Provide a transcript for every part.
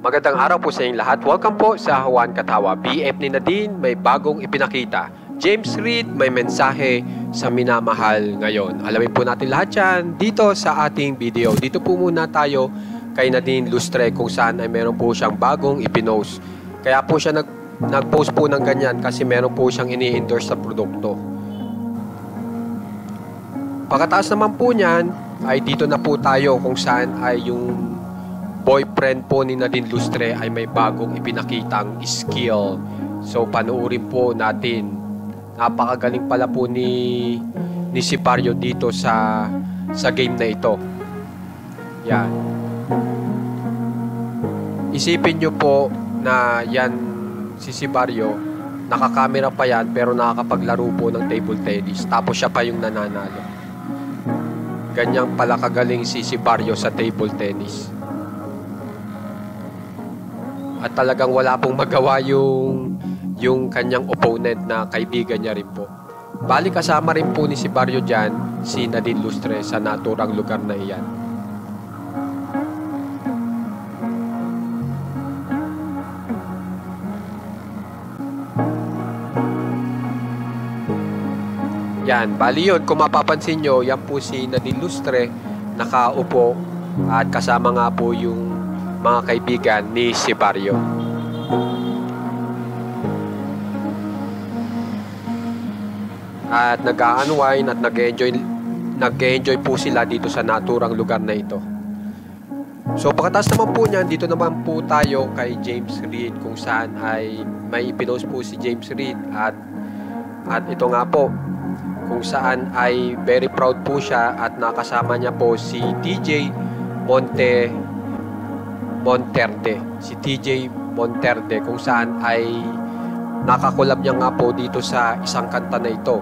Magandang araw po sa inyong lahat. Welcome po sa Juan Katawa. BF ni Nadine may bagong ipinakita. James Reid may mensahe sa minamahal ngayon. Alamin po natin lahat yan dito sa ating video. Dito po muna tayo kay Nadine Lustre kung saan ay meron po siyang bagong ipinost. Kaya po siya nag-post po ng ganyan kasi meron po siyang ini-endorse sa produkto. Pagkataas naman po niyan ay dito na po tayo kung saan ay yung boyfriend po ni Nadine Lustre ay may bagong ipinakitang skill. So panuorin po natin. Napakagaling pala po ni Sipario dito sa game na ito. Yan. Isipin nyo po na yan si Sipario, nakakamera pa yan pero nakakapaglaro po ng table tennis. Tapos siya pa yung nananalo. Ganyang pala kagaling si Sipario sa table tennis. At talagang wala pong magawa yung kanyang opponent na kaibigan niya rin po. Bali kasama rin po ni Sipario dyan, si Nadine Lustre sa naturang lugar na iyan. Yan, bali yun. Kung mapapansin nyo, yan po si Nadine Lustre, nakaupo at kasama nga po yung mga kaibigan ni Sipario. At nag-a-unwind at nag-enjoy po sila dito sa naturang lugar na ito. So pagkatapos naman po niyan, dito naman po tayo kay James Reid kung saan ay may ipinost po si James Reid at ito nga po kung saan ay very proud po siya at nakasama niya po si TJ Monterde, si TJ Monterde kung saan ay nakakulab niya nga po dito sa isang kanta na ito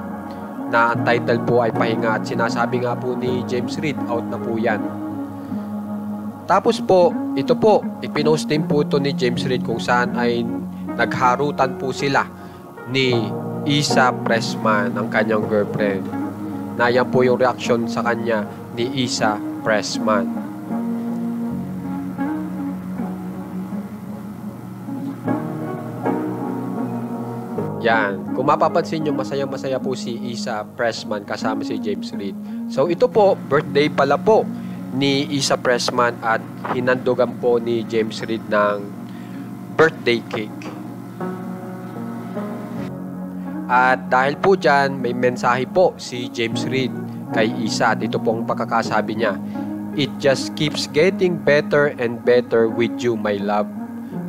na ang title po ay Pahinga at sinasabi nga po ni James Reid out na po yan. Tapos po, ito po, ipinost din po ito ni James Reid kung saan ay nagharutan po sila ni Isa Pressman, ang kanyang girlfriend. Na yan po yung reaction sa kanya ni Isa Pressman. Yan. Kung mapapansin nyo, masaya-masaya po si Isa Pressman kasama si James Reid. So ito po, birthday pala po ni Isa Pressman at hinandogan po ni James Reid ng birthday cake. At dahil po dyan, may mensahe po si James Reid kay Isa. At ito po ang pagkakasabi niya. It just keeps getting better and better with you, my love.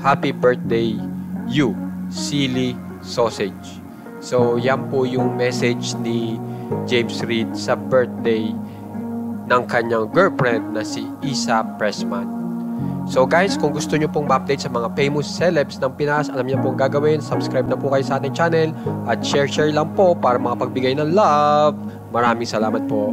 Happy birthday, you, silly sausage. So yan po yung message ni James Reid sa birthday ng kanyang girlfriend na si Isa Pressman. So guys, kung gusto nyo pong ma-update sa mga famous celebs ng Pinas, alam niyo pong gagawin, subscribe na po kayo sa ating channel at share lang po para makapagbigay ng love. Maraming salamat po.